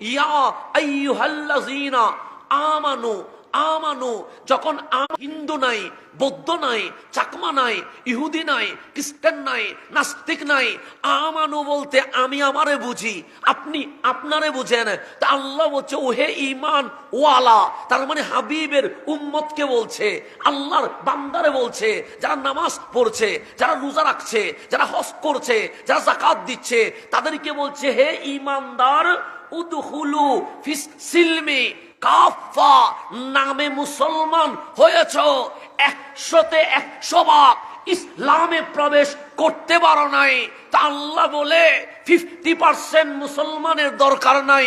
ইয়া আইয়ুহাল্লাযীনা আমানু আমানু, যখন হিন্দু নাই, বৌদ্ধ নাই, চাকমা নাই, ইহুদি নাই, খ্রিস্টান নাই, নাস্তিক নাই, আমানু বলতে আমি আমারে বুঝি, আপনি আপনারে বুঝেন। তা আল্লাহ বলছে ওহে ঈমান ওয়ালা, তার মানে হাবিবের উম্মতকে বলছে, আল্লাহর বান্দারে বলছে, যারা নামাজ পড়ছে, যারা রোজা রাখছে, যারা হজ করছে, যারা যাকাত দিচ্ছে, তাদেরকে বলছে হে ঈমানদার, উদখুলু ফিস সিলমি কাফা, নামে মুসলমান হয়েছ, 100-তে 100 ভাগ ইসলামে প্রবেশ করতে পারো নাই। তা আল্লাহ বলে 50% মুসলমানের দরকার নাই,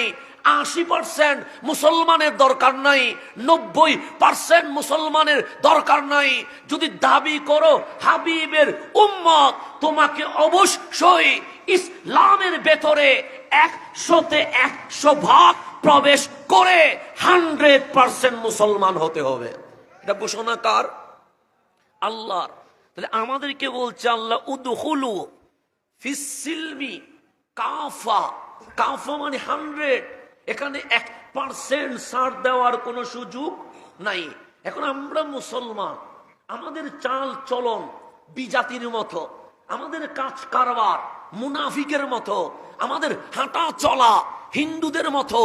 80% মুসলমানের দরকার নাই, 90% মুসলমানের দরকার নাই। যদি দাবি করো হাবিবের উম্মত, তোমাকে অবশ্যই ইসলামের ভেতরে 100-তে 100 ভাগ প্রবেশ করে 100% মুসলমান হতে হবে। এটা ঘোষণা কার? আল্লাহর। তাহলে আমাদেরকে বলছে আল্লাহ উদখুলু ফিস সিলমি কাফা, কাফা মানে 100, এখানে 1% ছাড় দেওয়ার কোনো সুযোগ নাই। এখন আমরা মুসলমান, আমাদের চাল চলন বিজাতির মতো, আমাদের কাজ কারবার মুনাফিকের মতো, আমাদের হাঁটা চলা হিন্দুদের মতো,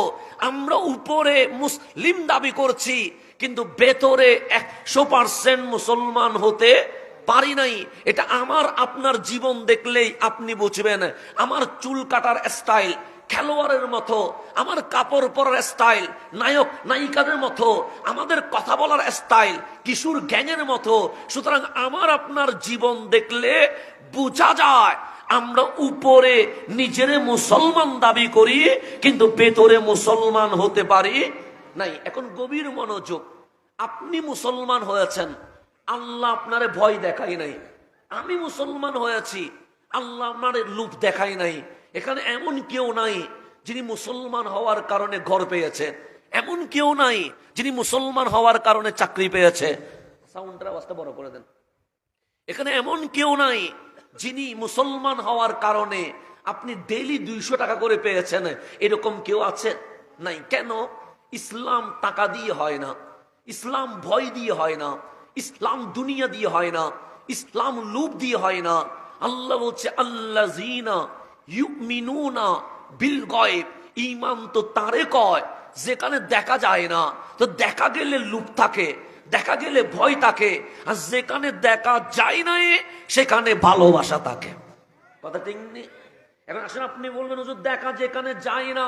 আমরা উপরে মুসলিম দাবি করছি কিন্তু ভেতরে 100% মুসলমান হতে পারি নাই। এটা আমার আপনার জীবন দেখলেই আপনি বুঝবেন। আমার চুল কাটার স্টাইল খেলোয়াড়ের মতো, আমার কাপড় পরার স্টাইল নায়ক নায়িকাদের মতো, আমাদের কথা বলার স্টাইল কিশোর গ্যাংয়ের মতো। সুতরাং আমার আপনার জীবন দেখলে বোঝা যায় আমরা উপরে নিজের মুসলমান দাবি করি কিন্তু ভেতরে মুসলমান হতে পারি নাই। এখন গভীর মনোযোগ, আপনি মুসলমান হয়েছেন, আল্লাহ আপনারে ভয় দেখাই নাই। আমি মুসলমান হয়েছি, আল্লাহ আপনারে লোভ দেখাই নাই। এখানে এমন কেউ নাই যিনি মুসলমান হওয়ার কারণে ঘর পেয়েছে, এমন কেউ নাই যিনি মুসলমান হওয়ার কারণে চাকরি পেয়েছে। সাউন্ডের আওয়াজটা বড় করে দেন। এখানে এমন কেউ নাই যিনি মুসলমান হওয়ার কারণে আপনি ডেইলি 200 টাকা করে পেয়েছেন, এরকম কেউ আছে? নাই। কেন? ইসলাম টাকা দিয়ে হয় না, ইসলাম ভয় দিয়ে হয় না, ইসলাম দুনিয়া দিয়ে হয় না, ইসলাম লোভ দিয়ে হয় না। আল্লাহ বলছে আল্লাযীনা ইউমিনুনা বিল গায়ব, ঈমান তো তারে কয় যেখানে দেখা যায় না। তো দেখা গেলে লোভ থাকে, দেখা গেলে ভয় থাকে, আর যেখানে দেখা যায় না সেখানে ভালোবাসা থাকে। কথা ঠিক নেই? এখন আসলে আপনি বলবেন হুজুর দেখা যেখানে যায় না